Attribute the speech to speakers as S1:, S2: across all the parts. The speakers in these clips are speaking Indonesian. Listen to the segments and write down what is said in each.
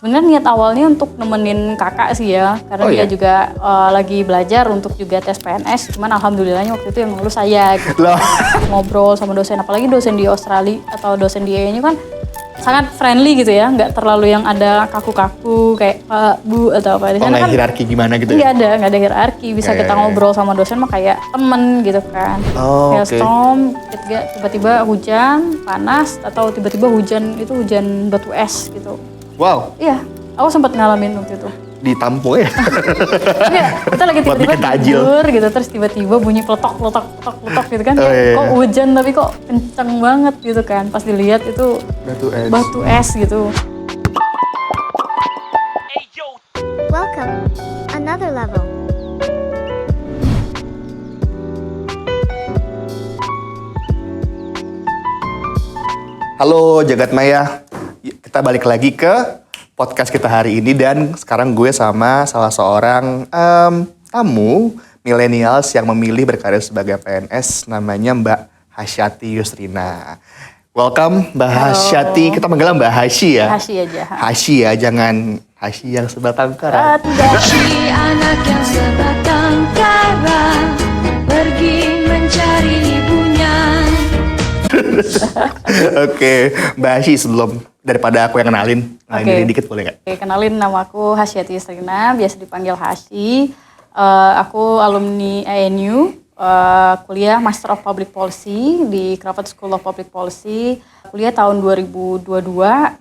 S1: Sebenarnya niat awalnya untuk nemenin kakak sih ya, karena dia juga lagi belajar untuk juga tes PNS. Cuman alhamdulillahnya waktu itu yang lulus saya gitu. Ngobrol sama dosen, apalagi dosen di Australia atau dosen di EA-nya kan sangat friendly gitu ya, nggak terlalu yang ada kaku-kaku kayak Pak, Bu atau apa.
S2: Oh nggak hierarki gimana gitu
S1: ya? Nggak ada hierarki, bisa kita ngobrol sama dosen mah kayak temen gitu kan. Kayak storm, tiba-tiba hujan, panas, atau tiba-tiba hujan batu es gitu.
S2: Wow.
S1: Iya, aku sempat ngalamin waktu itu.
S2: Di Tampo ya?
S1: Iya, kita lagi tiba-tiba tidur gitu, terus tiba-tiba bunyi peletok gitu kan. Kok hujan tapi kok kenceng banget gitu kan. Pas dilihat itu batu es gitu.
S3: Welcome, another level.
S2: Halo Jagat Maya, kita balik lagi ke podcast kita hari ini dan sekarang gue sama salah seorang tamu millennials yang memilih berkarir sebagai PNS, namanya Mbak Hasyati Yusrina. Welcome Mbak Hasyati, kita manggilnya Mbak Hasyi ya?
S1: Hasyi aja.
S2: Hasyi ya, jangan Hasyi yang sebatang kara.
S4: Hasyi anak yang sebatang kara, pergi mencari ibunya.
S2: Oke, Mbak Hasyi, sebelum daripada aku yang kenalin diri dikit boleh nggak?
S1: Oke, kenalin, nama aku Hasyati Yusrina, biasa dipanggil Hasyi. Aku alumni ANU, kuliah Master of Public Policy di Crawford School of Public Policy. Kuliah tahun 2022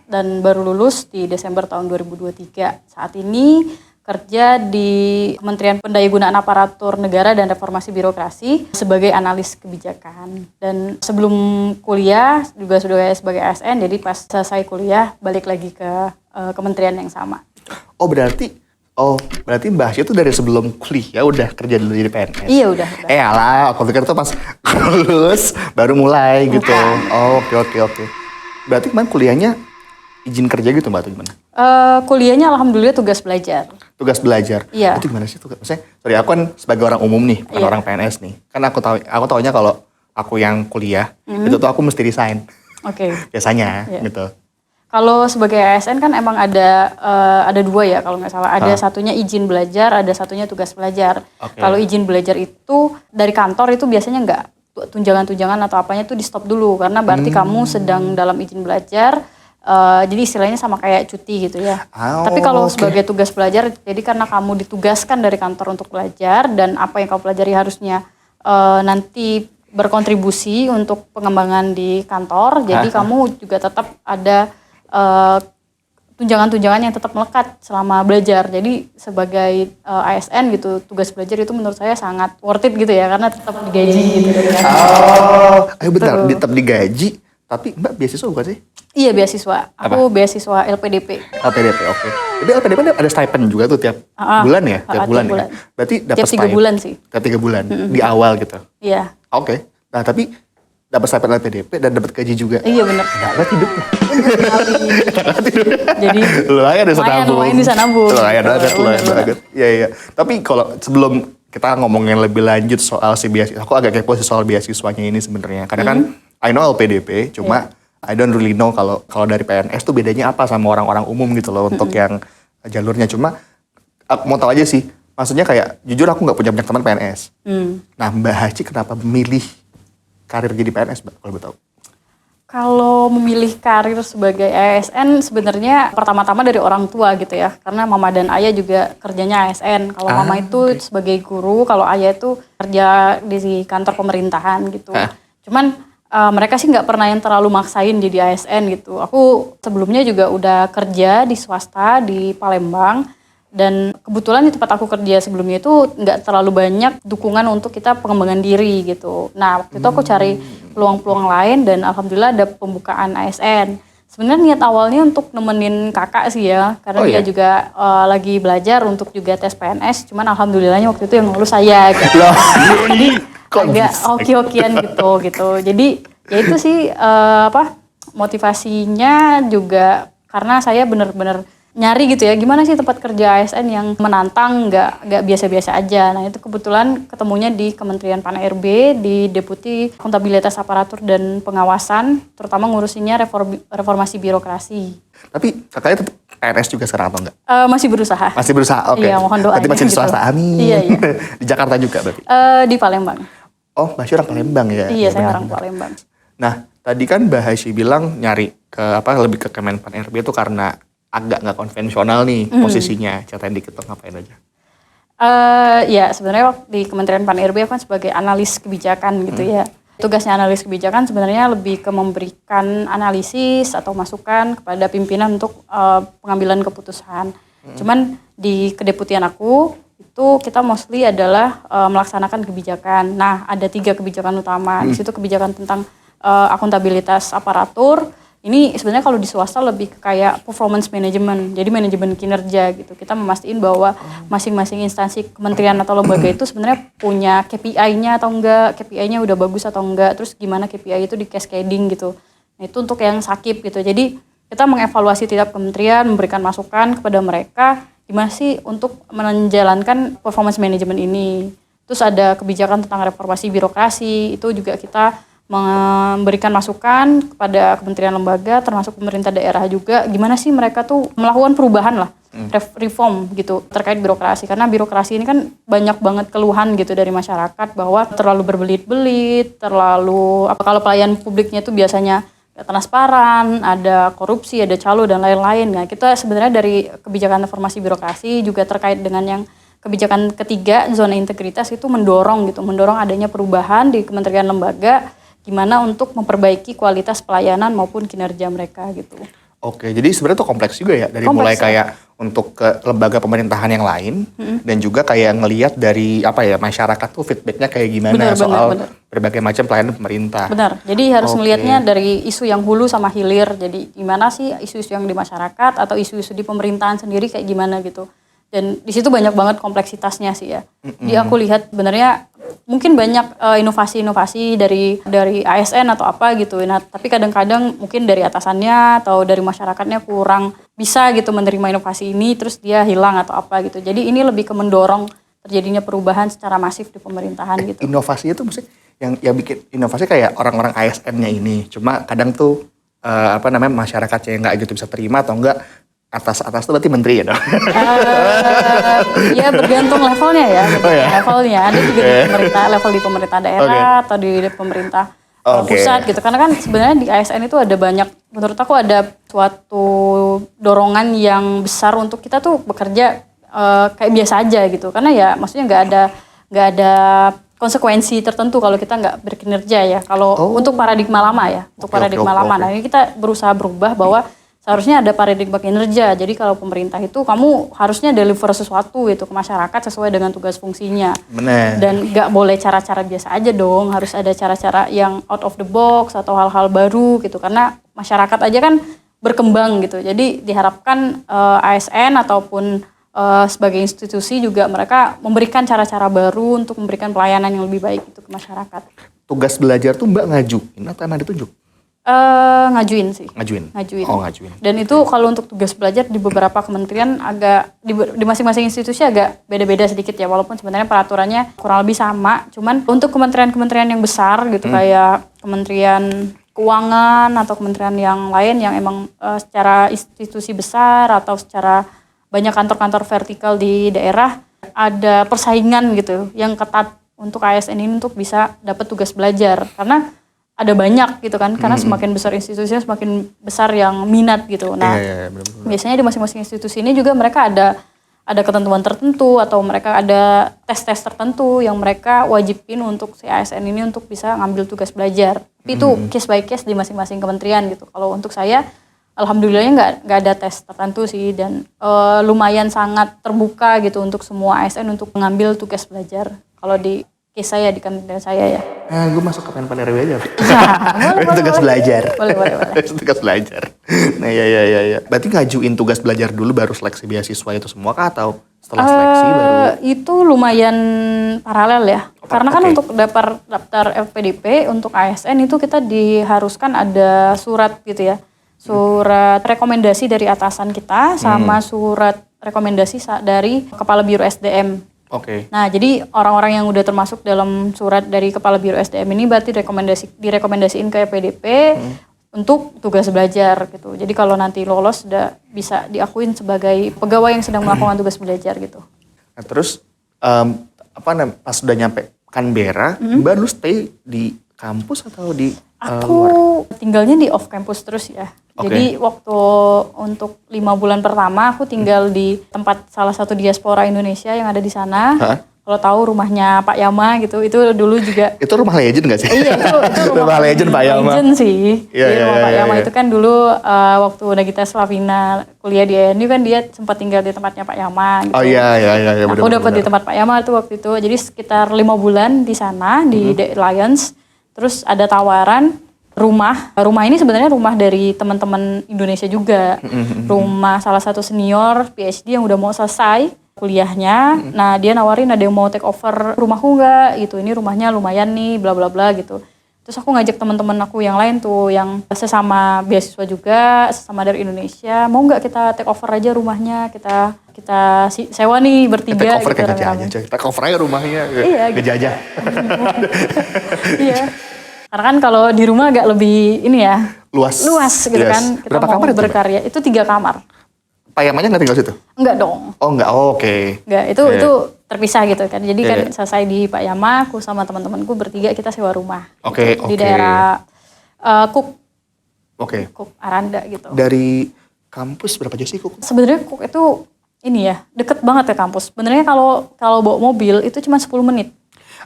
S1: dan baru lulus di Desember tahun 2023. Saat ini kerja di Kementerian Pendayagunaan Aparatur Negara dan Reformasi Birokrasi sebagai analis kebijakan. Dan sebelum kuliah juga sudah sebagai ASN, jadi pas selesai kuliah balik lagi ke kementerian yang sama.
S2: Oh berarti Mbak Hasyi itu dari sebelum kuliah udah kerja dulu di PNS?
S1: Iya udah.
S2: Alah, aku pikir tuh pas lulus baru mulai gitu. Oh oke. Berarti kemarin kuliahnya izin kerja gitu Mbak atau gimana?
S1: Kuliahnya alhamdulillah tugas belajar.
S2: Tugas belajar?
S1: Iya.
S2: Itu gimana sih tugas? Maksudnya, sorry aku kan sebagai orang umum nih, bukan orang PNS nih. Kan aku taunya kalau aku yang kuliah, itu tuh aku mesti resign.
S1: Oke.
S2: Biasanya gitu.
S1: Kalau sebagai ASN kan emang ada dua ya kalau nggak salah. Ada satunya izin belajar, ada satunya tugas belajar. Kalau izin belajar itu dari kantor itu biasanya nggak, tunjangan-tunjangan atau apanya itu di stop dulu. Karena berarti kamu sedang dalam izin belajar. Jadi istilahnya sama kayak cuti gitu ya. Tapi kalau sebagai tugas belajar, jadi karena kamu ditugaskan dari kantor untuk belajar dan apa yang kamu pelajari harusnya nanti berkontribusi untuk pengembangan di kantor. Jadi kamu juga tetap ada tunjangan-tunjangan yang tetap melekat selama belajar. Jadi sebagai ASN gitu, tugas belajar itu menurut saya sangat worth it gitu ya, karena tetap digaji gitu kan.
S2: Bentar, tetap digaji, tapi Mbak beasiswa bukan sih?
S1: Iya beasiswa, aku beasiswa LPDP.
S2: LPDP, oke. Jadi LPDP ada stipend juga tuh tiap bulan ya? Tiap bulan ya? Berarti dapat
S1: tiap 3 bulan sih.
S2: Tiap 3 bulan, di awal gitu?
S1: Iya.
S2: Oke, nah tapi dapat stipend LPDP dan dapat gaji juga?
S1: Iya benar.
S2: Dapat hidupnya.
S1: Jadi
S2: lumayan bisa nabung.
S1: Lumayan bisa nabung.
S2: Lumayan banget. Iya. Tapi kalau sebelum kita ngomongin lebih lanjut soal si beasiswa, aku agak kepo sih soal beasiswanya ini sebenarnya. Karena kan I know LPDP, cuma I don't really know kalau dari PNS tuh bedanya apa sama orang-orang umum gitu loh untuk yang jalurnya. Cuma aku mau tahu aja sih, maksudnya kayak jujur aku nggak punya banyak teman PNS. Nah Mbak Hasyi kenapa memilih karir jadi PNS Mbak kalau boleh tahu?
S1: Kalau memilih karir sebagai ASN sebenarnya pertama-tama dari orang tua gitu ya. Karena mama dan ayah juga kerjanya ASN. Kalau mama itu sebagai guru, kalau ayah itu kerja di kantor pemerintahan gitu. Cuman mereka sih nggak pernah yang terlalu maksain jadi ASN gitu. Aku sebelumnya juga udah kerja di swasta di Palembang. Dan kebetulan di tempat aku kerja sebelumnya itu nggak terlalu banyak dukungan untuk kita pengembangan diri gitu. Nah waktu itu aku cari peluang-peluang lain dan alhamdulillah ada pembukaan ASN. Sebenarnya niat awalnya untuk nemenin kakak sih ya, karena dia juga lagi belajar untuk juga tes PNS. Cuman alhamdulillahnya waktu itu yang lulus saya gitu. Jadi agak hoki-hokian gitu. Jadi ya itu sih motivasinya juga karena saya benar-benar nyari gitu ya, gimana sih tempat kerja ASN yang menantang, nggak biasa-biasa aja. Nah itu kebetulan ketemunya di Kementerian Pan-RB, di Deputi Akuntabilitas Aparatur dan Pengawasan, terutama ngurusinnya reformasi birokrasi.
S2: Tapi kakaknya PNS juga sekarang atau enggak?
S1: Masih berusaha.
S2: Masih berusaha, oke.
S1: Iya, mohon doanya.
S2: Berarti masih di swasta, amin.
S1: Iya, iya.
S2: Di Jakarta juga berarti?
S1: Di Palembang.
S2: Oh, Mbak Hasyi orang Palembang ya?
S1: Iya, saya
S2: benar,
S1: orang
S2: benar.
S1: Palembang.
S2: Nah, tadi kan Mbak Hasyi bilang nyari ke lebih ke Kemenpan RB itu karena agak nggak konvensional nih posisinya. Ceritain dikit dong, ngapain aja?
S1: Ya sebenarnya di Kementerian Pan-RB kan sebagai analis kebijakan gitu ya. Tugasnya analis kebijakan sebenarnya lebih ke memberikan analisis atau masukan kepada pimpinan untuk pengambilan keputusan. Cuman di kedeputian aku itu kita mostly adalah melaksanakan kebijakan. Nah, ada 3 kebijakan utama. Di situ kebijakan tentang akuntabilitas aparatur. Ini sebenarnya kalau di swasta lebih ke kayak performance management, jadi manajemen kinerja gitu. Kita memastikan bahwa masing-masing instansi kementerian atau lembaga itu sebenarnya punya KPI-nya atau enggak, KPI-nya udah bagus atau enggak, terus gimana KPI itu di cascading gitu. Nah, itu untuk yang sakit gitu. Jadi kita mengevaluasi tiap kementerian, memberikan masukan kepada mereka gimana sih untuk menjalankan performance management ini. Terus ada kebijakan tentang reformasi birokrasi, itu juga kita memberikan masukan kepada kementerian lembaga termasuk pemerintah daerah juga gimana sih mereka tuh melakukan perubahan lah reform gitu terkait birokrasi karena birokrasi ini kan banyak banget keluhan gitu dari masyarakat bahwa terlalu berbelit-belit, terlalu kalau pelayanan publiknya tuh biasanya gak transparan, ada korupsi, ada calo dan lain-lain. Nah, kita sebenarnya dari kebijakan reformasi birokrasi juga terkait dengan yang kebijakan ketiga zona integritas itu mendorong adanya perubahan di kementerian lembaga gimana untuk memperbaiki kualitas pelayanan maupun kinerja mereka gitu.
S2: Oke, jadi sebenarnya itu kompleks juga ya dari
S1: Kompleks,
S2: mulai
S1: ya.
S2: kayak untuk ke lembaga pemerintahan yang lain dan juga kayak ngelihat dari masyarakat tuh feedbacknya kayak gimana soal berbagai macam pelayanan pemerintah.
S1: Benar. Jadi harus
S2: Oke.
S1: melihatnya dari isu yang hulu sama hilir. Jadi gimana sih isu-isu yang di masyarakat atau isu-isu di pemerintahan sendiri kayak gimana gitu. Dan di situ banyak banget kompleksitasnya sih ya. Jadi aku lihat sebenarnya mungkin banyak inovasi-inovasi dari ASN atau apa gitu. Nah, tapi kadang-kadang mungkin dari atasannya atau dari masyarakatnya kurang bisa gitu menerima inovasi ini terus dia hilang atau apa gitu. Jadi ini lebih ke mendorong terjadinya perubahan secara masif di pemerintahan gitu.
S2: Inovasinya tuh mesti yang bikin inovasi kayak orang-orang ASN-nya ini. Cuma kadang tuh masyarakatnya yang nggak gitu bisa terima atau enggak atas tuh berarti menteri ya dong.
S1: Ya bergantung levelnya ya.
S2: Oh, ya?
S1: Levelnya ada juga di pemerintah, level di pemerintah daerah atau di pemerintah pusat gitu. Karena kan sebenarnya di ASN itu ada banyak, menurut aku ada suatu dorongan yang besar untuk kita tuh bekerja kayak biasa aja gitu. Karena ya maksudnya nggak ada konsekuensi tertentu kalau kita nggak berkinerja ya. Kalau untuk paradigma lama ya, untuk paradigma lama. Nah ini kita berusaha berubah bahwa seharusnya ada paradigma kinerja. Jadi kalau pemerintah itu kamu harusnya deliver sesuatu gitu ke masyarakat sesuai dengan tugas fungsinya.
S2: Benar.
S1: Dan nggak boleh cara-cara biasa aja dong. Harus ada cara-cara yang out of the box atau hal-hal baru gitu. Karena masyarakat aja kan berkembang gitu. Jadi diharapkan ASN ataupun sebagai institusi juga mereka memberikan cara-cara baru untuk memberikan pelayanan yang lebih baik itu ke masyarakat.
S2: Tugas belajar tuh Mbak ngajuin atau emang ditunjuk?
S1: Ngajuin sih.
S2: Ngajuin.
S1: Ngajuin.
S2: Oh, ngajuin.
S1: Dan itu kalau untuk tugas belajar di beberapa kementerian agak di masing-masing institusi agak beda-beda sedikit ya, walaupun sebenarnya peraturannya kurang lebih sama. Cuman untuk kementerian-kementerian yang besar gitu kayak Kementerian Keuangan atau kementerian yang lain yang emang secara institusi besar atau secara banyak kantor-kantor vertikal di daerah ada persaingan gitu yang ketat untuk ASN ini untuk bisa dapat tugas belajar karena ada banyak gitu kan, karena semakin besar institusinya semakin besar yang minat gitu. Nah,
S2: benar-benar.
S1: biasanya di masing-masing institusi ini juga mereka ada ketentuan tertentu atau mereka ada tes-tes tertentu yang mereka wajibin untuk si ASN ini untuk bisa ngambil tugas belajar. Tapi itu case by case di masing-masing kementerian gitu. Kalau untuk saya, alhamdulillahnya nggak ada tes tertentu sih dan lumayan sangat terbuka gitu untuk semua ASN untuk mengambil tugas belajar. Kalau di case saya, di kementerian saya ya.
S2: Gue masuk ke PNPan RW aja.
S1: Boleh,
S2: tugas belajar.
S1: Boleh.
S2: Tugas belajar. Nah, ya. Berarti ngajuin tugas belajar dulu baru seleksi beasiswa itu semua kah atau setelah seleksi baru?
S1: Itu lumayan paralel ya. Karena kan
S2: Oke.
S1: untuk daftar FPDP untuk ASN itu kita diharuskan ada surat gitu ya. Surat rekomendasi dari atasan kita sama surat rekomendasi dari Kepala Biro SDM.
S2: Oke.
S1: Nah, jadi orang-orang yang udah termasuk dalam surat dari Kepala Biro SDM ini berarti direkomendasiin ke PDP, untuk tugas belajar gitu. Jadi kalau nanti lolos sudah bisa diakuin sebagai pegawai yang sedang melakukan tugas belajar gitu.
S2: Nah, terus pas sudah nyampe Canberra, baru stay di kampus atau di
S1: Aku
S2: luar?
S1: tinggalnya di off campus terus ya.
S2: Oke.
S1: Jadi waktu untuk 5 bulan pertama aku tinggal di tempat salah satu diaspora Indonesia yang ada di sana.
S2: Hah?
S1: Kalau tahu rumahnya Pak Yama gitu, itu dulu juga.
S2: Itu rumah legend gak sih?
S1: Iya itu
S2: Rumah legend Pak Yama.
S1: Legend sih.
S2: Iya,
S1: Jadi
S2: iya,
S1: rumah Pak
S2: iya,
S1: Yama
S2: iya.
S1: itu kan dulu waktu Nagita Slavina kuliah di ANU kan dia sempat tinggal di tempatnya Pak Yama gitu.
S2: Oh iya.
S1: Nah, aku dapat di tempat Pak Yama tuh waktu itu. Jadi sekitar 5 bulan di sana di The Alliance. Terus ada tawaran rumah. Rumah ini sebenarnya rumah dari teman-teman Indonesia juga. Rumah salah satu senior PhD yang udah mau selesai kuliahnya. Nah, dia nawarin ada yang mau take over rumahku nggak gitu. Ini rumahnya lumayan nih, bla bla bla gitu. Terus aku ngajak teman-teman aku yang lain tuh yang sesama beasiswa juga, sesama dari Indonesia, mau nggak kita take over aja rumahnya, kita sewa nih bertiga
S2: Take over
S1: gitu,
S2: kayak
S1: rame-rame.
S2: gejajah coy. Take over aja rumahnya.
S1: Iya, gitu.
S2: Gejajah.
S1: Iya. Karena kan kalau di rumah agak lebih ini ya,
S2: Luas.
S1: gitu
S2: Yes.
S1: kan. Kita
S2: Berapa
S1: mau
S2: kamar itu, Mbak?
S1: berkarya. Itu 3 kamar.
S2: Pak Yamanya nggak tinggal situ?
S1: Enggak dong.
S2: Oh enggak, oh, oke.
S1: Enggak, itu
S2: Iya.
S1: itu terpisah gitu kan. Jadi
S2: Iya,
S1: kan
S2: iya.
S1: selesai di Pak Yama, aku sama teman-temanku bertiga kita sewa rumah.
S2: Oke,
S1: Di
S2: oke.
S1: daerah
S2: Oke.
S1: Cook Aranda gitu.
S2: Dari kampus berapa jauh sih Kuk?
S1: Sebenarnya Cook itu ini ya, deket banget ke kampus. Sebenarnya kalau bawa mobil itu cuma 10 menit.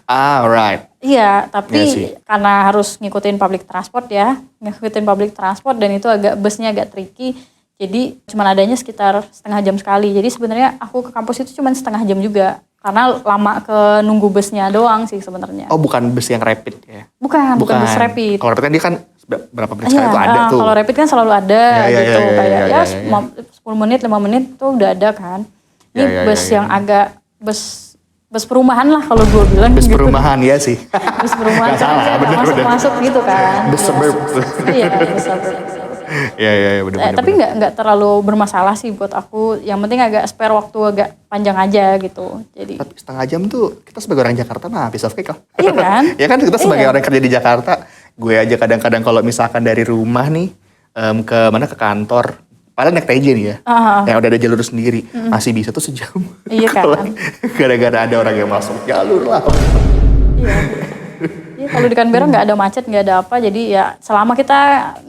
S2: Ah, right.
S1: Iya, tapi
S2: Iya sih.
S1: karena harus ngikutin public transport ya, dan itu busnya agak tricky. Jadi cuma adanya sekitar setengah jam sekali. Jadi sebenarnya aku ke kampus itu cuma setengah jam juga. Karena lama ke nunggu busnya doang sih sebenarnya.
S2: Oh, bukan bus yang rapid ya?
S1: Bukan bus rapid.
S2: Kalau rapid kan dia kan berapa menit sekali itu ada tuh.
S1: Kalau rapid kan selalu ada
S2: Iya,
S1: gitu.
S2: iya,
S1: Kayak
S2: iya,
S1: ya
S2: iya.
S1: 10 menit, 5 menit tuh udah ada kan. Ini
S2: Iya, iya,
S1: bus
S2: iya,
S1: yang agak bus perumahan lah kalau gue bilang
S2: Bus
S1: gitu.
S2: perumahan ya sih.
S1: Bus perumahan
S2: Nggak salah,
S1: kan
S2: bener, bener.
S1: masuk gitu kan.
S2: Bus
S1: Yes.
S2: suburb.
S1: Iya, bus suburb.
S2: Iya, benar.
S1: Tapi nggak terlalu bermasalah sih buat aku. Yang penting agak spare waktu agak panjang aja gitu. Jadi
S2: Tapi setengah jam tuh kita sebagai orang Jakarta mah piece of cake lah.
S1: Iya kan?
S2: Ya kan kita sebagai
S1: Iya.
S2: orang kerja di Jakarta, gue aja kadang-kadang kalau misalkan dari rumah nih ke kantor, padahal naik TJ nih ya, yang udah ada jalur sendiri, masih bisa tuh sejam.
S1: Iya kan?
S2: Kalau gara-gara ada orang yang masuk jalur lah.
S1: iya. Iya, kalau di Canberra nggak ada macet, nggak ada apa. Jadi ya selama kita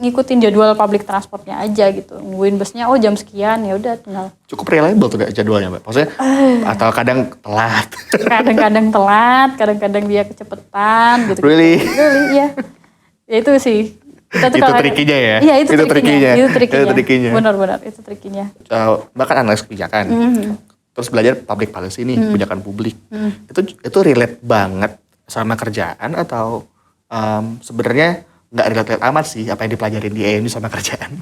S1: ngikutin jadwal public transportnya aja gitu. Nungguin busnya, oh jam sekian, ya udah tinggal.
S2: Cukup reliable tuh jadwalnya, Mbak. Maksudnya atau kadang telat.
S1: Kadang-kadang telat, kadang-kadang dia kecepetan gitu.
S2: Really?
S1: Iya. Ya itu sih. Kita
S2: Itu trikinya ya?
S1: Iya, itu
S2: Itu
S1: trikinya.
S2: trikinya. Itu trikinya.
S1: Benar-benar, itu trikinya.
S2: Bahkan analis kebijakan. Terus belajar public policy nih, kebijakan publik. Itu relate banget sama kerjaan atau sebenarnya nggak relate amat sih apa yang dipelajarin di ANU sama kerjaan?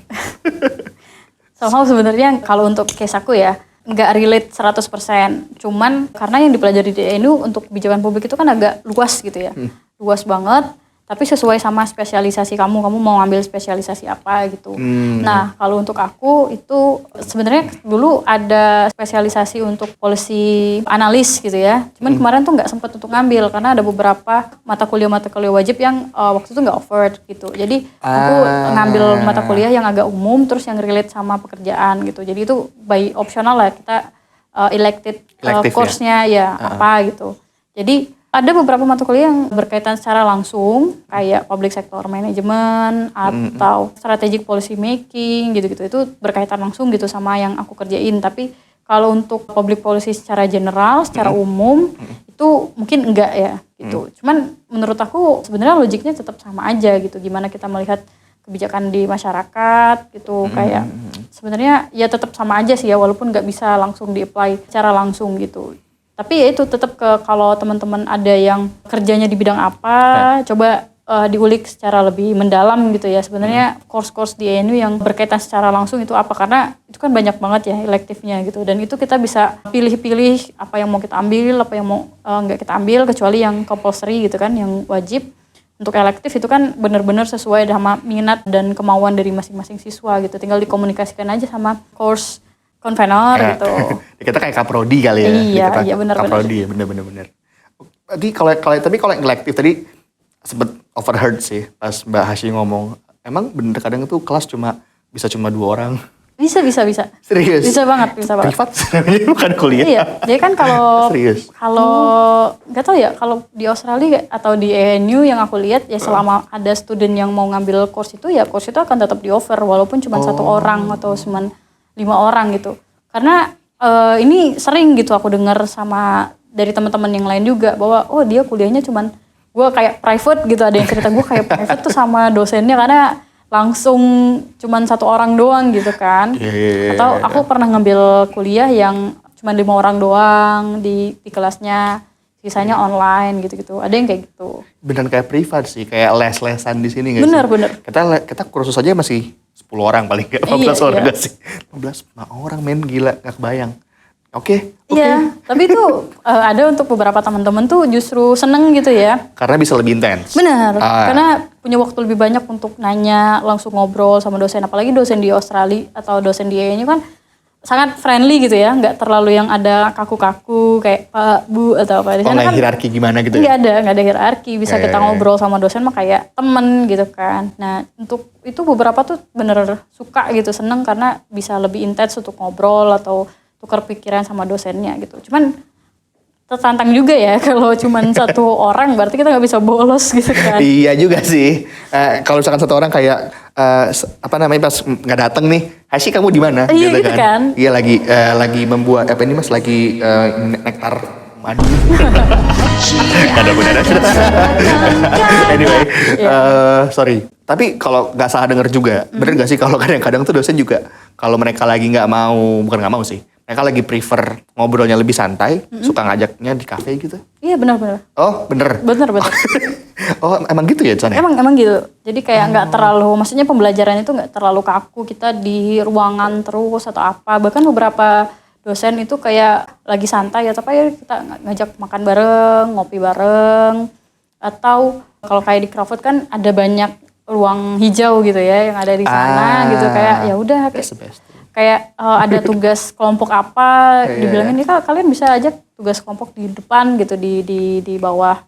S1: Somehow sebenarnya kalau untuk case aku ya, nggak relate 100%. Cuman karena yang dipelajari di ANU untuk kebijakan publik itu kan agak luas gitu ya. Luas banget. Tapi sesuai sama spesialisasi kamu mau ngambil spesialisasi apa gitu. Nah, kalau untuk aku itu sebenarnya dulu ada spesialisasi untuk policy analis gitu ya. Cuman kemarin tuh nggak sempat untuk ngambil karena ada beberapa mata kuliah wajib yang waktu itu nggak offered gitu. Jadi aku ngambil mata kuliah yang agak umum terus yang relate sama pekerjaan gitu. Jadi itu by optional lah kita elected
S2: Elective
S1: course-nya ya apa gitu. Jadi ada beberapa mata kuliah yang berkaitan secara langsung kayak public sector management atau strategic policy making gitu-gitu. Itu berkaitan langsung gitu sama yang aku kerjain. Tapi kalau untuk public policy secara general, secara umum itu mungkin enggak ya gitu. Cuman menurut aku sebenarnya logiknya tetap sama aja gitu. Gimana kita melihat kebijakan di masyarakat gitu kayak sebenarnya ya tetap sama aja sih ya walaupun nggak bisa langsung di-apply secara langsung gitu. Tapi ya itu tetap kalau teman-teman ada yang kerjanya di bidang apa, coba diulik secara lebih mendalam gitu ya. Sebenarnya course-course di ANU yang berkaitan secara langsung itu apa, karena itu kan banyak banget ya elektifnya gitu. Dan itu kita bisa pilih-pilih apa yang mau kita ambil, apa yang mau nggak kita ambil, kecuali yang compulsory gitu kan, yang wajib. Untuk elektif itu kan benar-benar sesuai sama minat dan kemauan dari masing-masing siswa gitu. Tinggal dikomunikasikan aja sama course konvenor gitu.
S2: Kita kayak kaprodi kali ya.
S1: Iya, benar.
S2: Kaprodi ya, benar. Tadi kalau yang elektif tadi sempet overheard sih pas Mbak Hasyi ngomong emang bener kadang tuh kelas bisa cuma 2 orang.
S1: Bisa.
S2: Serius?
S1: Bisa banget.
S2: Privat namanya bukan kuliah.
S1: Iya, jadi kan kalau
S2: Serius?
S1: nggak tahu ya, kalau di Australia atau di ANU yang aku lihat ya selama ada student yang mau ngambil course itu ya course itu akan tetap di offer walaupun cuma 1 orang atau cuma 5 orang gitu. Karena ini sering gitu aku dengar sama dari teman-teman yang lain juga bahwa dia kuliahnya cuman gue kayak private gitu, ada yang cerita gue kayak private tuh sama dosennya karena langsung cuman 1 orang doang gitu kan. Atau aku pernah ngambil kuliah yang cuma 5 orang doang di kelasnya, sisanya online gitu-gitu. Ada yang kayak gitu.
S2: Beneran kayak privat sih, kayak les-lesan di sini nggak sih?
S1: Bener.
S2: Kita kursus aja masih 10 orang paling nggak, 15 orang nggak sih? 15 orang men, gila, nggak kebayang. Oke.
S1: Iya, tapi itu ada untuk beberapa teman-teman tuh justru seneng gitu ya.
S2: Karena bisa lebih intens.
S1: Benar, karena punya waktu lebih banyak untuk nanya, langsung ngobrol sama dosen. Apalagi dosen di Australia atau dosen di ENU kan sangat friendly gitu ya. Nggak terlalu yang ada kaku-kaku kayak Pak, Bu atau apa.
S2: Oh nggak hierarki gimana gitu ya?
S1: Nggak ada hierarki. Bisa kita ngobrol sama dosen mah kayak temen gitu kan. Nah untuk itu beberapa tuh bener suka gitu, seneng karena bisa lebih intens untuk ngobrol atau tukar pikiran sama dosennya gitu. Cuman tertantang juga ya kalau cuman 1 orang berarti kita nggak bisa bolos gitu kan.
S2: Iya juga sih. Kalau misalkan 1 orang kayak pas nggak datang nih, Hashi kamu di mana?
S1: Iya gitu kan.
S2: Iya lagi membuat apa ini Mas lagi nektar madu. Ada benar. Anyway, sorry. Tapi kalau nggak salah denger juga, bener nggak sih kalau kadang-kadang tuh dosen juga kalau mereka lagi bukan nggak mau sih. Mereka lagi prefer ngobrolnya lebih santai, suka ngajaknya di kafe gitu.
S1: Iya benar.
S2: Oh bener?
S1: Bener.
S2: Oh emang gitu ya Chan?
S1: Emang gitu. Jadi kayak nggak terlalu, maksudnya pembelajaran itu nggak terlalu kaku, kita di ruangan terus atau apa. Bahkan beberapa dosen itu kayak lagi santai atau apa ya kita ngajak makan bareng, ngopi bareng. Atau kalau kayak di Crawford kan ada banyak ruang hijau gitu ya yang ada di sana gitu, kayak ya udah kayak ada tugas kelompok apa, dibilangin ini kalian bisa aja tugas kelompok di depan gitu, di bawah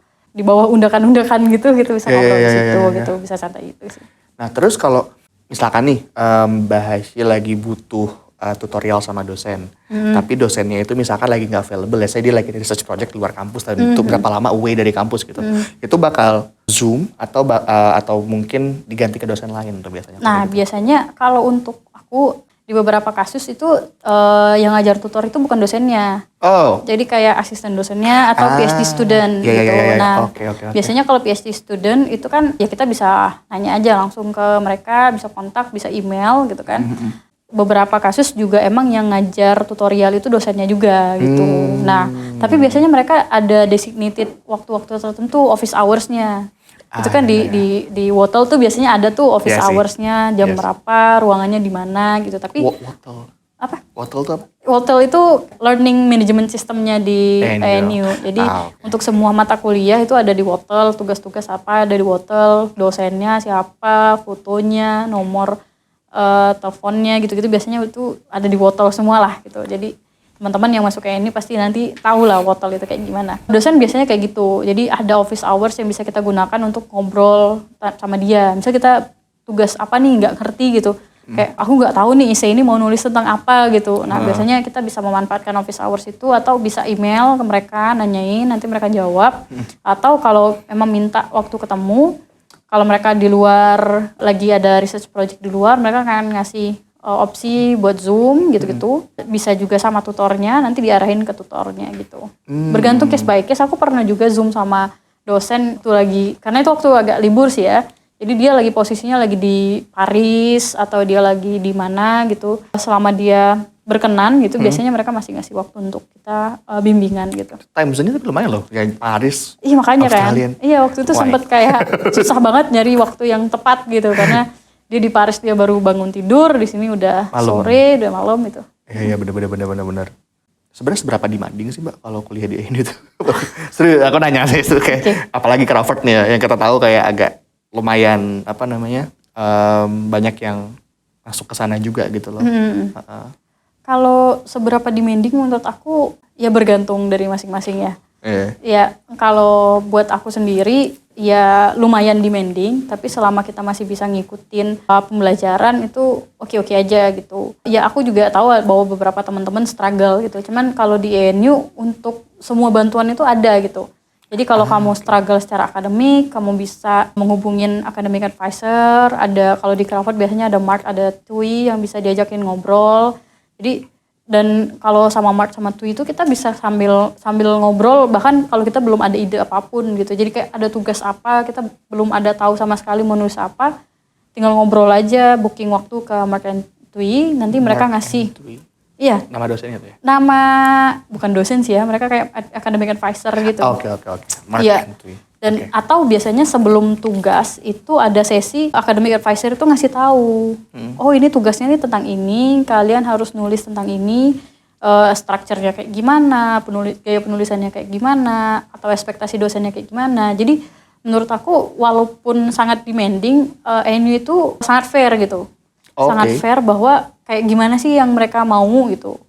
S1: undakan-undakan gitu bisa ngobrol di situ gitu, bisa santai gitu sih.
S2: Nah terus kalau misalkan nih Mbak Hashi lagi butuh tutorial sama dosen, tapi dosennya itu misalkan lagi nggak available, ya saya dia lagi di research project di luar kampus dan itu berapa lama away dari kampus gitu, itu bakal Zoom atau mungkin diganti ke dosen lain tuh biasanya.
S1: Nah biasanya kalau untuk aku di beberapa kasus itu yang ngajar tutor itu bukan dosennya.
S2: Oh.
S1: Jadi kayak asisten dosennya atau PhD student gitu. Nah,
S2: okay.
S1: Biasanya kalau PhD student itu kan ya kita bisa nanya aja langsung ke mereka, bisa kontak, bisa email gitu kan. Beberapa kasus juga emang yang ngajar tutorial itu dosennya juga gitu. Nah, tapi biasanya mereka ada designated waktu-waktu tertentu office hours-nya. Itu kan di Wotel tuh biasanya ada tuh office hours-nya, jam berapa, ruangannya di mana gitu. Tapi
S2: Wotel.
S1: Apa?
S2: Wotel itu apa?
S1: Wotel itu learning management systemnya di ANU. Jadi untuk semua mata kuliah itu ada di Wotel, tugas-tugas apa ada di Wotel, dosennya siapa, fotonya, nomor teleponnya gitu-gitu biasanya itu ada di Wotel semua lah gitu. Jadi teman-teman yang masuk ke ini pasti nanti tahu lah Wotel itu kayak gimana. Dosen biasanya kayak gitu. Jadi ada office hours yang bisa kita gunakan untuk ngobrol sama dia. Misalnya kita tugas apa nih nggak ngerti gitu. Kayak aku nggak tahu nih essay ini mau nulis tentang apa gitu. Nah biasanya kita bisa memanfaatkan office hours itu atau bisa email ke mereka nanyain nanti mereka jawab. Atau kalau emang minta waktu ketemu, kalau mereka di luar lagi ada research project di luar, mereka akan ngasih opsi buat Zoom gitu-gitu. Bisa juga sama tutornya, nanti diarahin ke tutornya gitu. Bergantung case by case. Aku pernah juga Zoom sama dosen itu lagi, karena itu waktu agak libur sih ya. Jadi dia lagi posisinya lagi di Paris atau dia lagi di mana gitu. Selama dia berkenan gitu, biasanya mereka masih ngasih waktu untuk kita bimbingan gitu.
S2: Time zone-nya tapi lumayan loh, kayak Paris,
S1: iya makanya
S2: Australian.
S1: Kan. Iya waktu itu sempat kayak susah banget nyari waktu yang tepat gitu karena dia di Paris dia baru bangun tidur, di sini udah sore, udah malam gitu.
S2: Iya benar. Sebenarnya seberapa demanding sih Mbak kalau kuliah di ini tuh? Serius, aku nanya sih itu kayak apalagi Crawford nih ya, yang kita tahu kayak agak lumayan banyak yang masuk ke sana juga gitu loh.
S1: Kalau seberapa demanding menurut aku ya bergantung dari masing-masing ya. Ya kalau buat aku sendiri ya lumayan demanding, tapi selama kita masih bisa ngikutin pembelajaran itu oke-oke aja gitu. Ya aku juga tahu bahwa beberapa teman-teman struggle gitu. Cuman kalau di ENU untuk semua bantuan itu ada gitu. Jadi kalau kamu struggle secara akademik, kamu bisa menghubungin academic advisor. Ada kalau di Crawford biasanya ada Mark, ada Tui yang bisa diajakin ngobrol. Jadi dan kalau sama Mark sama Tui itu kita bisa sambil ngobrol, bahkan kalau kita belum ada ide apapun gitu. Jadi kayak ada tugas apa, kita belum ada tahu sama sekali mau nulis apa, tinggal ngobrol aja, booking waktu ke Mark and Tui, nanti mereka ngasih. Iya.
S2: Nama dosennya tuh ya?
S1: Nama bukan dosen sih ya, mereka kayak academic advisor gitu.
S2: Oke. Mark
S1: Iya.
S2: and Tui.
S1: Dan atau biasanya sebelum tugas itu ada sesi academic advisor itu ngasih tahu, oh ini tugasnya ini tentang ini, kalian harus nulis tentang ini, strukturnya kayak gimana, gaya penulisannya kayak gimana, atau ekspektasi dosennya kayak gimana. Jadi menurut aku walaupun sangat demanding, NU itu sangat fair gitu, sangat fair bahwa kayak gimana sih yang mereka mau gitu.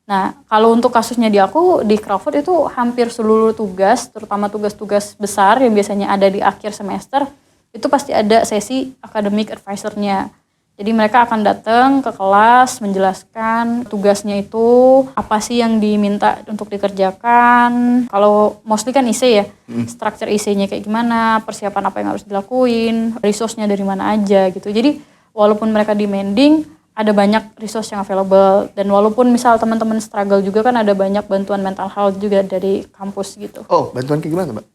S1: Nah, kalau untuk kasusnya di aku, di Crawford itu hampir seluruh tugas, terutama tugas-tugas besar yang biasanya ada di akhir semester, itu pasti ada sesi academic advisor-nya. Jadi mereka akan datang ke kelas, menjelaskan tugasnya itu, apa sih yang diminta untuk dikerjakan. Kalau mostly kan IC ya, struktur IC-nya kayak gimana, persiapan apa yang harus dilakuin, resource-nya dari mana aja gitu. Jadi walaupun mereka demanding, ada banyak resource yang available, dan walaupun misal teman-teman struggle juga kan ada banyak bantuan mental health juga dari kampus gitu.
S2: Oh, bantuan kayak gimana Mbak?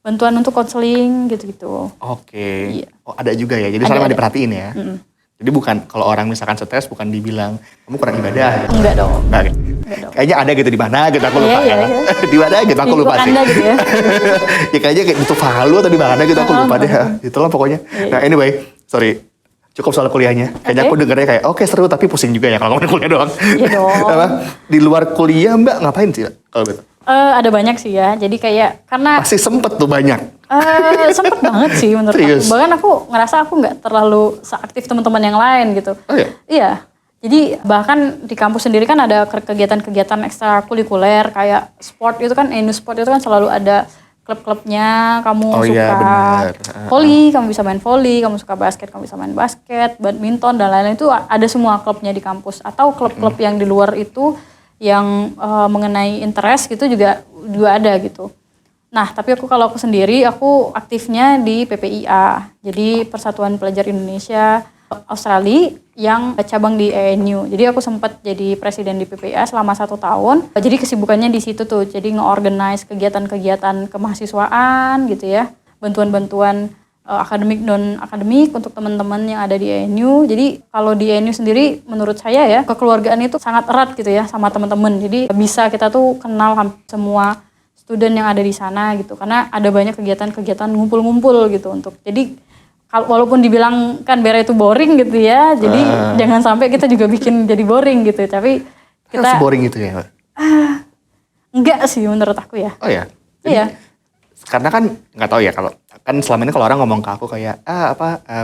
S1: Bantuan untuk konseling gitu-gitu.
S2: Oke.
S1: Iya.
S2: Oh, ada juga ya. Jadi sama diperhatiin ya. Jadi bukan kalau orang misalkan stres bukan dibilang kamu kurang ibadah gitu.
S1: Enggak dong.
S2: Enggak gitu. Kayaknya ada gitu di mana gitu aku lupa.
S1: Iya.
S2: Di mana gitu aku lupa sih.
S1: Gitu ya.
S2: Ya kayaknya kayak itu Palu atau di mana gitu aku lupa deh. Itulah pokoknya. Nah, anyway, sorry. Cukup soal kuliahnya. Kayaknya aku dengernya kayak oke, seru tapi pusing juga ya kalau ngomongin kuliah doang.
S1: Iya dong.
S2: Apa? Di luar kuliah Mbak ngapain sih kalau gitu?
S1: Ada banyak sih ya. Jadi kayak karena
S2: Pasti sempet tuh banyak.
S1: sempet banget sih menurut
S2: Serius?
S1: aku. Bahkan aku ngerasa aku nggak terlalu seaktif teman-teman yang lain gitu.
S2: Oh iya?
S1: Iya. Jadi bahkan di kampus sendiri kan ada kegiatan-kegiatan ekstrakurikuler kayak sport itu kan, NU Sport itu kan selalu ada klub-klubnya, kamu
S2: Oh
S1: suka
S2: iya, benar.
S1: volley, kamu bisa main volley, kamu suka basket, kamu bisa main basket, badminton dan lain-lain itu ada semua klubnya di kampus. Atau klub-klub yang di luar itu yang mengenai interest gitu juga ada gitu. Nah, tapi kalau aku sendiri, aku aktifnya di PPIA, jadi Persatuan Pelajar Indonesia Australia yang cabang di ENU. Jadi aku sempat jadi presiden di PPIA selama 1 tahun. Jadi kesibukannya di situ tuh, jadi nge-organize kegiatan-kegiatan kemahasiswaan gitu ya, bantuan-bantuan akademik non akademik untuk teman-teman yang ada di ENU. Jadi kalau di ENU sendiri menurut saya ya, kekeluargaan itu sangat erat gitu ya sama teman-teman. Jadi bisa kita tuh kenal semua student yang ada di sana gitu, karena ada banyak kegiatan-kegiatan ngumpul-ngumpul gitu untuk. Jadi walaupun dibilang Canberra itu boring gitu ya, jadi jangan sampai kita juga bikin jadi boring gitu. Tapi kita
S2: boring gitu ya Mbak?
S1: Enggak sih menurut aku ya.
S2: Oh ya?
S1: Iya.
S2: Karena kan nggak tahu ya, kalau kan selama ini kalau orang ngomong ke aku kayak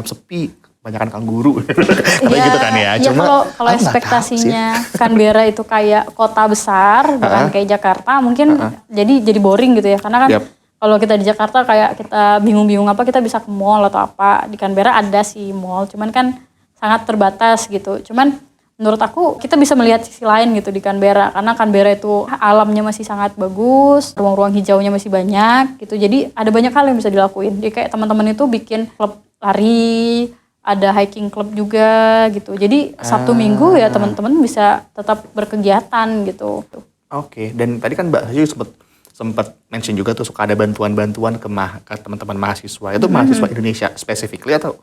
S2: sepi, kebanyakan kanguru kayak gitu kan ya.
S1: Cuma kalau ekspektasinya Canberra itu kayak kota besar, bukan kayak Jakarta, mungkin jadi boring gitu ya. Karena kan kalau kita di Jakarta kayak kita bingung-bingung apa, kita bisa ke mall atau apa. Di Canberra ada sih mall, cuman kan sangat terbatas gitu. Cuman menurut aku kita bisa melihat sisi lain gitu di Canberra, karena Canberra itu alamnya masih sangat bagus, ruang-ruang hijaunya masih banyak gitu. Jadi ada banyak hal yang bisa dilakuin. Jadi kayak teman-teman itu bikin klub lari, ada hiking club juga gitu. Jadi Sabtu Minggu ya teman-teman bisa tetap berkegiatan gitu.
S2: Oke, dan tadi kan Mbak Hasyu sempat mention juga tuh suka ada bantuan-bantuan ke teman-teman mahasiswa. Itu mahasiswa Indonesia specifically atau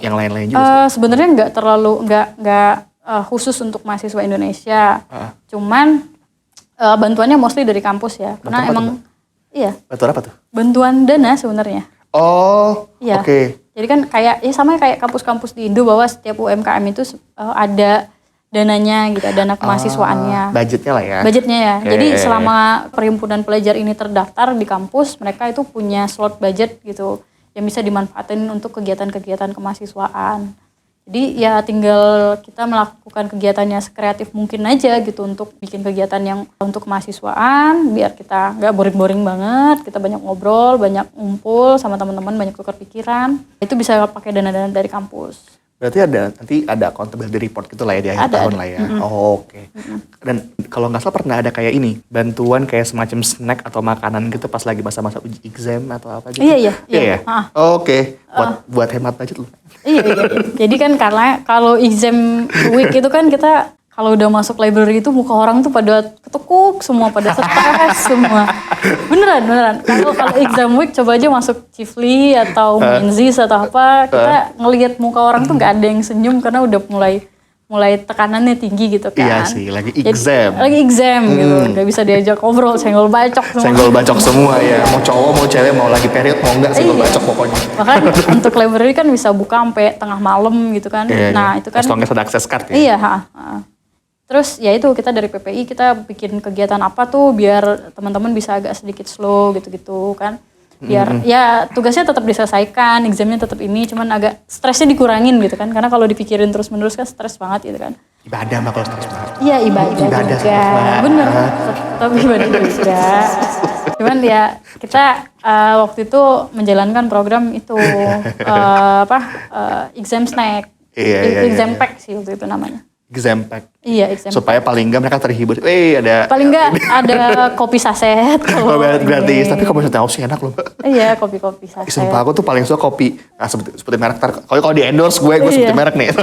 S2: yang lain-lain juga?
S1: Sebenarnya nggak khusus untuk mahasiswa Indonesia. Cuman bantuannya mostly dari kampus ya. Karena emang iya.
S2: Bantuan apa tuh?
S1: Bantuan dana sebenarnya.
S2: Oh,
S1: iya.
S2: Oke.
S1: Jadi kan kayak ya sama kayak kampus-kampus di Indo, bahwa setiap UMKM itu ada dananya gitu, dana kemahasiswaannya.
S2: Budgetnya lah ya.
S1: Budgetnya ya. Jadi selama perhimpunan pelajar ini terdaftar di kampus, mereka itu punya slot budget gitu yang bisa dimanfaatin untuk kegiatan-kegiatan kemahasiswaan. Jadi ya tinggal kita melakukan kegiatannya sekreatif mungkin aja gitu untuk bikin kegiatan yang untuk kemahasiswaan biar kita nggak boring-boring banget, kita banyak ngobrol, banyak ngumpul sama teman-teman, banyak tukar pikiran. Itu bisa pakai dana-dana dari kampus.
S2: Berarti nanti ada accountability report gitu lah ya di akhir tahun lah ya. Oh, oke. Dan kalau nggak salah pernah ada kayak ini, bantuan kayak semacam snack atau makanan gitu pas lagi masa-masa uji exam atau apa gitu.
S1: Iya.
S2: Ya? Oke. Buat hemat budget loh.
S1: Iya. Jadi kan karena kalau exam week itu kan kita kalau udah masuk library itu muka orang tuh pada ketekuk semua, pada stres semua. Beneran. Kalau exam week coba aja masuk Cifli atau Menzies atau apa, kita ngelihat muka orang tuh nggak ada yang senyum karena udah mulai tekanannya tinggi gitu kan.
S2: Iya sih, lagi exam.
S1: Gitu, nggak bisa diajak ngobrol, senggol bacok semua.
S2: Senggol bacok semua ya, mau cowok mau cewek mau lagi period mau enggak senggol bacok pokoknya.
S1: Bahkan untuk library kan bisa buka sampai tengah malam gitu kan. Nah itu kan.
S2: As long as ada akses card ya.
S1: Iya. Terus ya itu kita dari PPI kita bikin kegiatan apa tuh biar teman-teman bisa agak sedikit slow gitu-gitu kan. Biar ya tugasnya tetap diselesaikan, examnya tetap ini, cuman agak stresnya dikurangin gitu kan. Karena kalau dipikirin terus-menerus kan stres banget gitu kan.
S2: Ibadah mah kalau stres banget.
S1: Iya ibadah juga. Bener, tapi ibadah juga. Cuman ya kita waktu itu menjalankan program itu exam snack, exam pack sih waktu itu namanya.
S2: Exam pack.
S1: Iya, exam
S2: supaya
S1: pack.
S2: paling enggak mereka terhibur. Ada.
S1: Paling enggak ada kopi saset.
S2: Gratis. Tapi kopi saset tahu sih enak loh.
S1: Iya, kopi saset.
S2: Sumpah aku tuh paling suka kopi. Nah, seperti merek. Kalau di endorse gue seperti merek nih.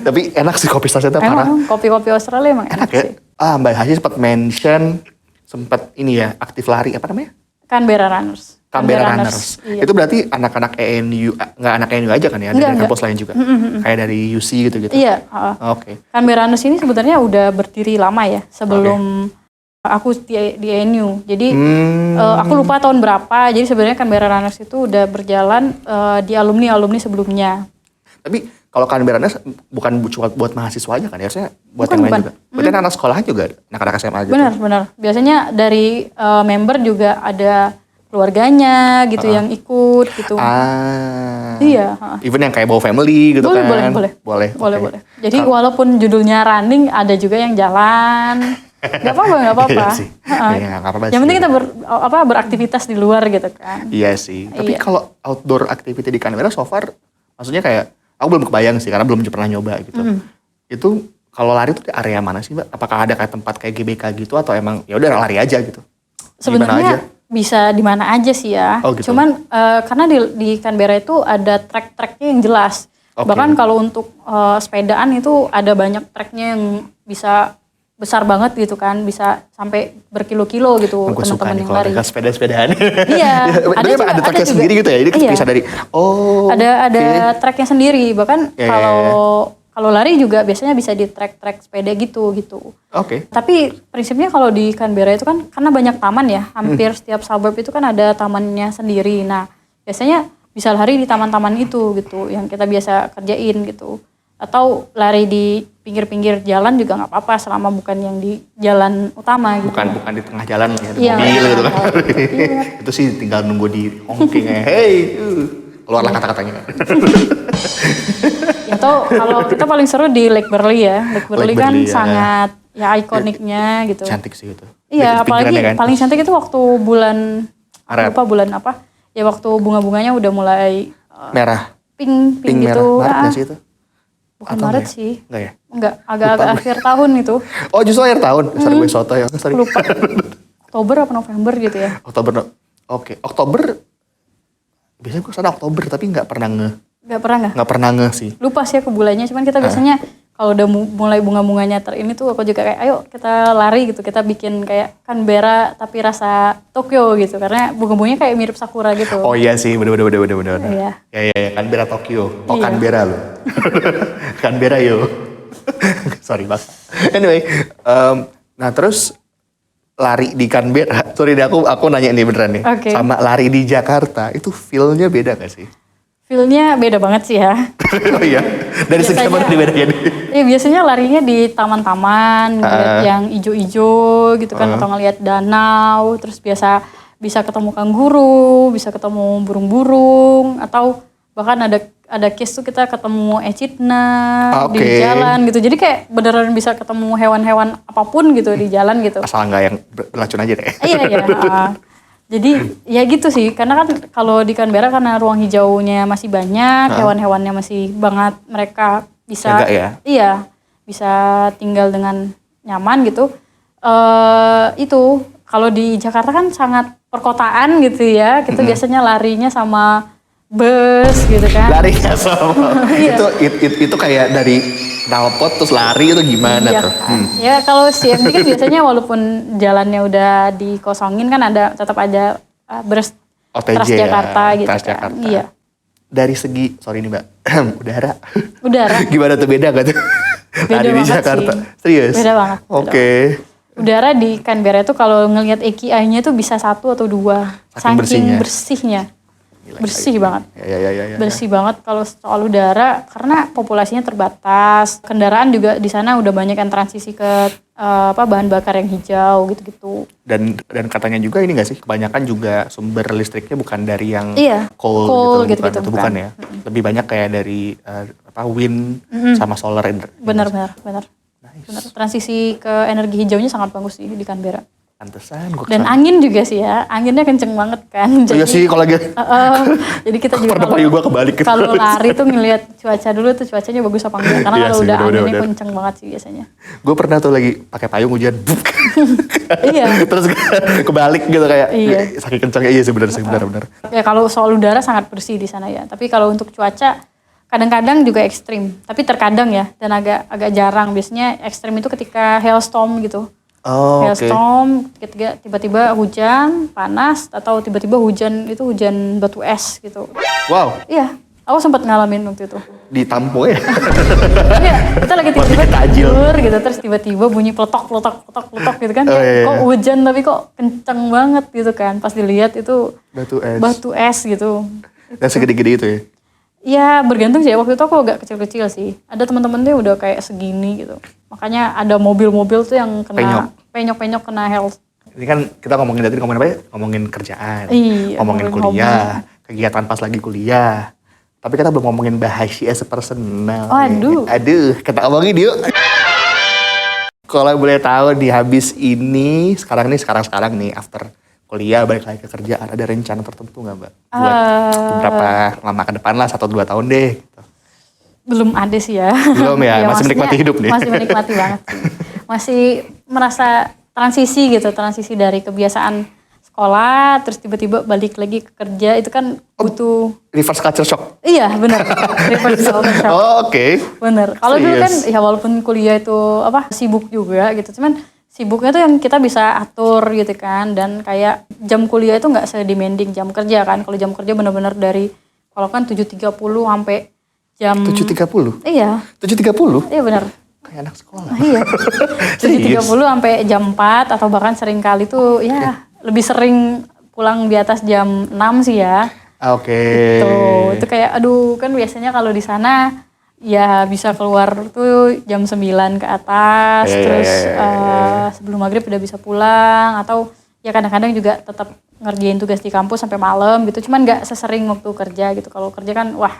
S2: Tapi enak sih kopi sasetnya parah.
S1: Emang kopi-kopi Australia emang
S2: enak ya.
S1: Sih.
S2: Mbak Hasyi sempat ini ya aktif lari apa namanya?
S1: Canberra Runners.
S2: Iya. Itu berarti anak-anak ENU, nggak anak ENU aja kan ya, dari kampus lain juga. Kayak dari UC gitu-gitu.
S1: Iya.
S2: Oke.
S1: Canberra Runners ini sebenarnya udah berdiri lama ya, sebelum aku di ENU. Jadi aku lupa tahun berapa. Jadi sebenarnya Canberra Runners itu udah berjalan di alumni sebelumnya.
S2: Tapi kalau Canberra Runners bukan cuma buat mahasiswa aja kan, harusnya buat yang lain juga. Berarti anak sekolah juga, anak-anak SMA gitu.
S1: Benar. Biasanya dari member juga ada keluarganya gitu yang ikut gitu. Iya.
S2: Even yang kayak bawa family gitu
S1: boleh,
S2: kan.
S1: Boleh. Jadi walaupun judulnya running ada juga yang jalan. Gak apa-apa.
S2: Iya sih. Gak apa-apa
S1: yang penting kita beraktivitas di luar gitu kan.
S2: Iya sih. Tapi kalau outdoor activity di Canberra so far, maksudnya kayak aku belum kebayang sih karena belum pernah nyoba gitu. Itu kalau lari tuh di area mana sih, Mbak? Apakah ada kayak tempat kayak GBK gitu atau emang ya udah lari aja gitu?
S1: Sebenarnya bisa di mana aja sih ya.
S2: Oh, gitu.
S1: Cuman karena di Canberra itu ada trek-treknya yang jelas.
S2: Okay.
S1: Bahkan kalau untuk sepedaan itu ada banyak treknya yang bisa besar banget gitu kan, bisa sampai berkilo-kilo gitu teman-teman yang lari.
S2: Aku suka nih kalau sepedaan.
S1: Iya.
S2: ada treknya sendiri gitu ya, jadi bisa dari
S1: ada treknya sendiri. Bahkan kalau lari juga biasanya bisa di trek-trek sepeda gitu.
S2: Oke.
S1: Tapi prinsipnya kalau di Canberra itu kan karena banyak taman ya, hampir setiap suburb itu kan ada tamannya sendiri. Nah, biasanya bisa lari di taman-taman itu gitu, yang kita biasa kerjain gitu. Atau lari di pinggir-pinggir jalan juga nggak apa-apa selama bukan yang di jalan utama gitu.
S2: Bukan di tengah jalan ya, di
S1: Iya,
S2: mobil gitu kan. Itu sih tinggal nunggu di honking ya. Hey, keluarlah kata-katanya.
S1: Atau kalau kita paling seru di Lake Burley ya. Lake Burley kan
S2: Burley,
S1: sangat ya ikoniknya gitu.
S2: Cantik sih gitu.
S1: Iya, apalagi
S2: kan?
S1: paling cantik itu waktu bulan
S2: Maret.
S1: lupa bulan apa. Ya waktu bunga-bunganya udah mulai
S2: Merah.
S1: pink
S2: Merah.
S1: gitu.
S2: Maret nggak sih itu?
S1: Bukan
S2: Atau
S1: Maret
S2: enggak ya?
S1: sih.
S2: Enggak ya?
S1: Enggak, agak-agak akhir tahun itu.
S2: Oh justru akhir tahun? Sorry gue soto ya. Sorry.
S1: Lupa. Oktober apa November gitu ya.
S2: Oktober. Oke. Oktober. Biasanya gue sana Oktober tapi nggak pernah Nggak pernah sih.
S1: Lupa sih aku bulannya, cuman kita biasanya kalau udah mulai bunga-bunganya ini tuh aku juga kayak ayo kita lari gitu, kita bikin kayak Canberra tapi rasa Tokyo gitu karena bunga-bunganya kayak mirip sakura gitu.
S2: Oh iya sih, bener.
S1: Iya.
S2: Ya, Canberra Tokyo. Oh
S1: Iya.
S2: Canberra lo. Canberra yo. Sorry bang. Anyway, nah terus lari di Canberra. Sorry deh aku nanya ini beneran nih.
S1: Oke.
S2: Sama lari di Jakarta itu feel-nya beda gak sih?
S1: Feel-nya beda banget sih ya.
S2: Oh iya. Dari segi mana bedanya?
S1: Ya biasanya larinya di taman-taman, ngeliat yang ijo-ijo gitu kan, atau ngeliat danau, terus bisa ketemu kanguru, bisa ketemu burung-burung, atau Bahkan ada case tuh kita ketemu echidna
S2: Oke.
S1: di jalan gitu. Jadi kayak beneran bisa ketemu hewan-hewan apapun gitu di jalan gitu.
S2: Asal nggak yang beracun aja deh.
S1: Iya. Jadi ya gitu sih. Karena kan kalau di Canberra karena ruang hijaunya masih banyak, hewan-hewannya masih banget mereka bisa
S2: Jaga ya?
S1: Iya, bisa tinggal dengan nyaman gitu. Itu kalau di Jakarta kan sangat perkotaan gitu ya. Kita biasanya larinya sama bus gitu kan.
S2: Larinya sama. itu kayak dari knalpot terus lari itu gimana
S1: Iya
S2: tuh?
S1: kan. Ya kalau CMD kan biasanya walaupun jalannya udah dikosongin kan tetap ada bus
S2: OTJ
S1: Transjakarta
S2: ya,
S1: gitu
S2: Transjakarta.
S1: kan. Iya.
S2: Dari segi, sorry nih Mbak, udara.
S1: Udara.
S2: Gimana tuh, beda gak tuh?
S1: Beda
S2: Lari di
S1: banget
S2: Jakarta.
S1: sih.
S2: Serius?
S1: Beda banget.
S2: Oke.
S1: Udara di Canberra itu kalau ngelihat AQI-nya tuh bisa 1 atau 2.
S2: Saking bersihnya.
S1: bersihnya.
S2: Gila,
S1: Bersih
S2: gila.
S1: banget.
S2: Ya.
S1: Bersih banget kalau soal udara karena populasinya terbatas. Kendaraan juga di sana udah banyak yang transisi ke bahan bakar yang hijau gitu-gitu.
S2: Dan katanya juga ini gak sih, kebanyakan juga sumber listriknya bukan dari yang
S1: Iya,
S2: coal
S1: coal
S2: gitu,
S1: gitu-gitu,
S2: bukan ya. Lebih banyak kayak dari wind sama solar.
S1: Benar. Benar. Transisi ke energi hijaunya sangat bagus sih di Canberra.
S2: Pantesan gue
S1: Dan angin juga sih ya, anginnya kenceng banget kan.
S2: Iya sih kalau lagi
S1: Jadi kita juga
S2: pernah payu gue kebalik gitu.
S1: kalau lari tuh ngelihat cuaca dulu tuh cuacanya bagus apa enggak. Karena
S2: Iya
S1: kalau
S2: sih,
S1: udah
S2: bener-bener.
S1: anginnya kenceng banget sih biasanya.
S2: Gue pernah tuh lagi pakai payung hujan, buk.
S1: Iya.
S2: Terus kebalik gitu kayak
S1: Iya.
S2: saking kencangnya. Iya sih benar.
S1: Ya kalau soal udara sangat bersih di sana ya. Tapi kalau untuk cuaca kadang-kadang juga ekstrim. Tapi terkadang ya dan agak jarang. Biasanya ekstrim itu ketika hailstorm gitu.
S2: Oh, oke.
S1: Hailstorm, ketika tiba-tiba hujan, panas, atau tiba-tiba hujan batu es gitu.
S2: Wow,
S1: Iya, aku sempat ngalamin waktu itu.
S2: di Tampo ya.
S1: Iya, kita lagi tiba-tiba
S2: Pakai tajil.
S1: tidur gitu, terus tiba-tiba bunyi peletok gitu kan.
S2: Oh, iya.
S1: Kok hujan tapi kok kenceng banget gitu kan. Pas dilihat itu
S2: Batu es.
S1: gitu.
S2: Dan segede-gede itu ya.
S1: Ya bergantung sih, waktu itu aku agak kecil-kecil sih. Ada teman-teman tuh udah kayak segini gitu. Makanya ada mobil-mobil tuh yang kena penyok-penyok kena hail.
S2: Ini kan kita ngomongin apa ya? Ngomongin kerjaan,
S1: Iya,
S2: ngomongin
S1: ngomongin
S2: kuliah, kegiatan pas lagi kuliah. Tapi kita belum ngomongin Bahashi as a personal. Aduh, kita ngomongin yuk. Kalau boleh tahu di habis ini, sekarang nih after kuliah balik lagi ke kerjaan, ada rencana tertentu nggak Mbak? Buat beberapa lama ke depan lah, 1-2 tahun deh. Gitu.
S1: Belum ada sih ya.
S2: Belum ya, masih
S1: maksudnya
S2: menikmati hidup nih.
S1: Masih menikmati banget sih. Masih merasa transisi dari kebiasaan sekolah, terus tiba-tiba balik lagi ke kerja, itu kan butuh...
S2: Reverse culture shock.
S1: Iya benar, reverse culture shock.
S2: Oh, oke.
S1: Bener. Kalau dulu kan
S2: Serius?
S1: ya walaupun kuliah itu sibuk juga gitu, cuman sibuknya tuh yang kita bisa atur gitu kan, dan kayak jam kuliah itu nggak se-demanding jam kerja kan. Kalau jam kerja bener-bener dari kalau kan 7.30 sampai jam
S2: 7.30?
S1: Iya.
S2: 7.30?
S1: Iya benar.
S2: Kayak anak sekolah.
S1: Iya. 7.30 sampai jam 4 atau bahkan sering kali tuh ya lebih sering pulang di atas jam 6 sih ya.
S2: Oke.
S1: Itu kayak aduh kan biasanya kalau di sana ya bisa keluar tuh jam 9 ke atas, terus sebelum maghrib udah bisa pulang, atau ya kadang-kadang juga tetap ngerjain tugas di kampus sampai malam gitu, cuman nggak sesering waktu kerja gitu. Kalau kerja kan wah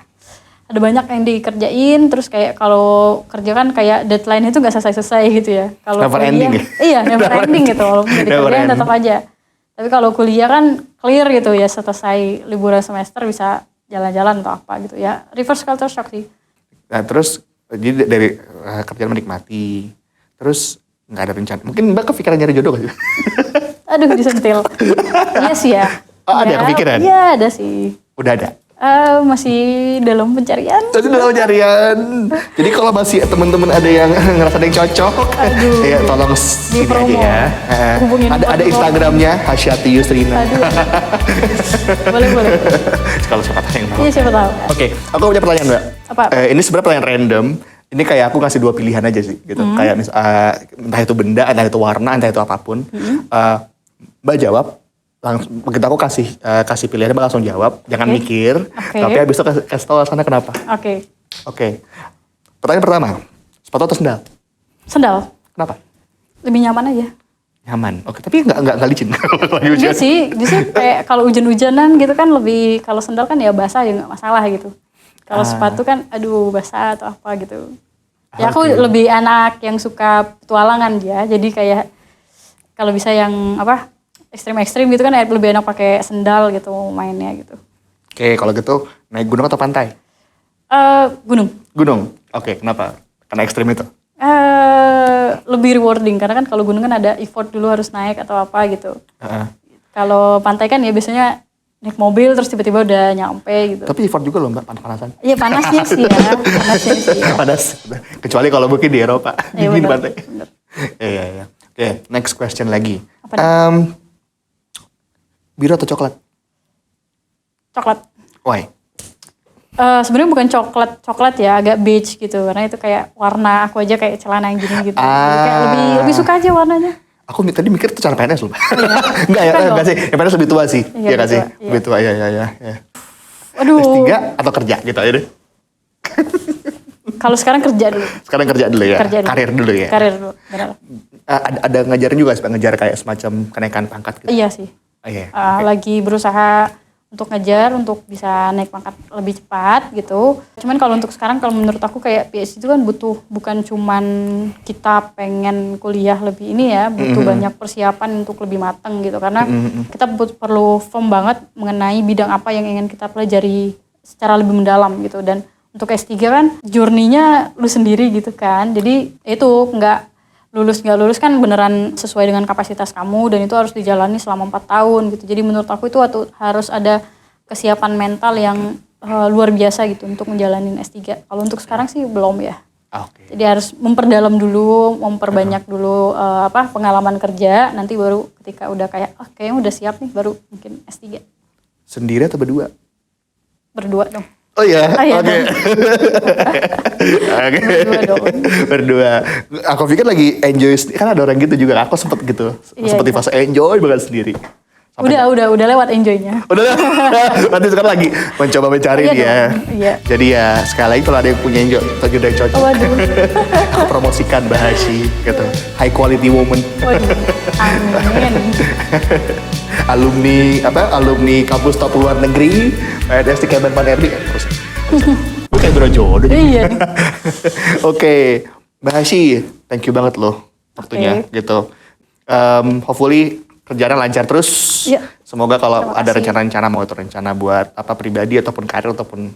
S1: ada banyak yang dikerjain, terus kayak kalau kerja kan kayak deadline itu nggak selesai-selesai gitu ya. Kalau
S2: Never
S1: kuliah,
S2: ending ya?
S1: Iya never ending gitu, walaupun jadi
S2: Never
S1: kerjaan
S2: ending.
S1: tetap aja. Tapi kalau kuliah kan clear gitu ya, selesai liburan semester bisa jalan-jalan atau apa gitu ya. Reverse culture shock sih.
S2: Nah terus jadi dari kerjaan menikmati, terus nggak ada rencana. Mungkin Mbak kepikiran nyari jodoh gak sih?
S1: Aduh disentil. Iya sih ya.
S2: Oh, ada kepikiran?
S1: Iya ada sih.
S2: Udah ada.
S1: Masih dalam pencarian.
S2: Jadi dalam pencarian. Jadi kalau masih teman-teman ada yang ngerasa ada yang cocok, ya tolong sini aja
S1: promo.
S2: ya.
S1: Hubungin
S2: Ada
S1: nomor.
S2: Instagramnya Hasyati Yusrina.
S1: Aduh. boleh.
S2: Kalau siapa tahu yang tahu.
S1: Iya siapa tahu.
S2: Oke, aku punya pertanyaan Mbak.
S1: Apa?
S2: Ini sebenarnya pertanyaan random. Ini kayak aku ngasih 2 pilihan aja sih, gitu. Kayak entah itu benda, entah itu warna, entah itu apapun. Mbak jawab, langsung begitu aku kasih pilihannya Mbak langsung jawab, jangan mikir. Tapi habis itu kasih tahu alasannya kenapa. Oke. Pertanyaan pertama, sepatu atau sendal?
S1: Sendal.
S2: Kenapa?
S1: Lebih nyaman aja.
S2: Nyaman. Oke, tapi nggak licin kalau lagi hujan.
S1: Iya sih, justru kayak kalau hujan-hujanan gitu kan lebih, kalau sendal kan ya basah ya nggak masalah gitu. Kalau sepatu kan aduh basah atau apa gitu. Ya aku
S2: Oke.
S1: lebih anak yang suka petualangan dia. Jadi kayak kalau bisa yang apa ekstrim-ekstrim gitu kan lebih enak pakai sendal gitu mainnya gitu.
S2: Oke, kalau gitu naik gunung atau pantai?
S1: Gunung.
S2: Gunung. Oke, kenapa? Karena ekstrim itu.
S1: Lebih rewarding karena kan kalau gunung kan ada effort dulu harus naik atau apa gitu.
S2: Heeh.
S1: Kalau pantai kan ya biasanya naik mobil terus tiba-tiba udah nyampe gitu.
S2: Tapi effort juga loh Mbak, panas-panasan.
S1: Iya panasnya sih ya, panasnya sih.
S2: Panas. Kecuali kalau mungkin di Eropa,
S1: Iya,
S2: dingin
S1: bener,
S2: pantai.
S1: bener.
S2: Iya. Oke, next question lagi.
S1: Apa nih?
S2: Biru atau coklat?
S1: Coklat.
S2: Why?
S1: Sebenarnya bukan coklat ya, agak beige gitu karena itu kayak warna aku aja kayak celana yang gini gitu. Jadi kayak lebih suka aja warnanya.
S2: Aku tadi mikir itu cara PNS loh. Enggak ya,
S1: Bukan
S2: enggak sih. Yang PNS lebih tua sih.
S1: Iya,
S2: Iya kan
S1: lebih
S2: sih?
S1: tua, iya.
S2: Lebih tua, iya.
S1: Aduh.
S2: S3 atau kerja gitu aja deh.
S1: Kalau sekarang kerja dulu.
S2: Sekarang kerja dulu ya.
S1: Kerja dulu.
S2: Karir dulu ya.
S1: Karir dulu, benar.
S2: Ada ngajarin juga sih, ngejar kayak semacam kenaikan pangkat gitu.
S1: Iya sih.
S2: Iya.
S1: Lagi berusaha untuk ngejar untuk bisa naik pangkat lebih cepat gitu. Cuman kalau untuk sekarang kalau menurut aku kayak PhD itu kan butuh bukan cuman kita pengen kuliah lebih ini ya, butuh banyak persiapan untuk lebih matang gitu karena kita perlu firm banget mengenai bidang apa yang ingin kita pelajari secara lebih mendalam gitu. Dan untuk S3 kan journey-nya lu sendiri gitu kan. Jadi itu nggak lulus kan beneran sesuai dengan kapasitas kamu dan itu harus dijalani selama 4 tahun gitu. Jadi menurut aku itu harus ada kesiapan mental yang luar biasa gitu untuk menjalani S3. Kalau untuk sekarang sih belum ya.
S2: Oke.
S1: Jadi harus memperdalam dulu, memperbanyak dulu pengalaman kerja, nanti baru ketika udah kayak kayaknya udah siap nih baru mungkin S3.
S2: Sendiri atau berdua?
S1: Berdua dong.
S2: Oh iya,
S1: Iya
S2: oke.
S1: dong.
S2: Oke.
S1: Berdua dong.
S2: Berdua. Aku pikir lagi enjoy, kan ada orang gitu juga. Aku sempet gitu.
S1: Iya,
S2: Sempet di fase enjoy banget sendiri.
S1: Udah lewat enjoy-nya.
S2: Udah lah. Nanti sekarang lagi mencoba mencari
S1: Iya
S2: dia.
S1: dong, iya.
S2: Jadi ya sekali lagi kalau ada yang punya enjoy, atau udah cocok.
S1: Waduh.
S2: Aku promosikan Bahashi gitu. High quality woman.
S1: Waduh. Amin.
S2: Alumni kampus top luar negeri, PNS di Kemenpan RI terus. Bukan biro jodoh.
S1: Iya nih.
S2: Oke, Bahashi, thank you banget loh waktunya gitu. Hopefully kerjaan lancar terus.
S1: Iya.
S2: Semoga kalau
S1: Terima
S2: ada
S1: kasih.
S2: rencana-rencana mau itu rencana buat apa pribadi ataupun karir ataupun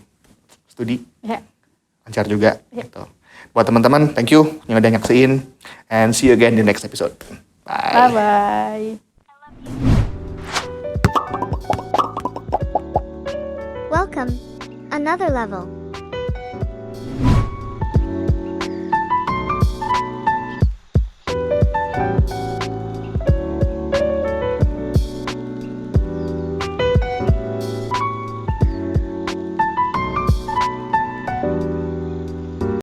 S2: studi
S1: Ya.
S2: lancar juga
S1: Iya.
S2: gitu. Buat teman-teman, thank you yang udah nyaksiin and see you again di next episode. Bye.
S1: Bye-bye.
S3: Welcome. Another level.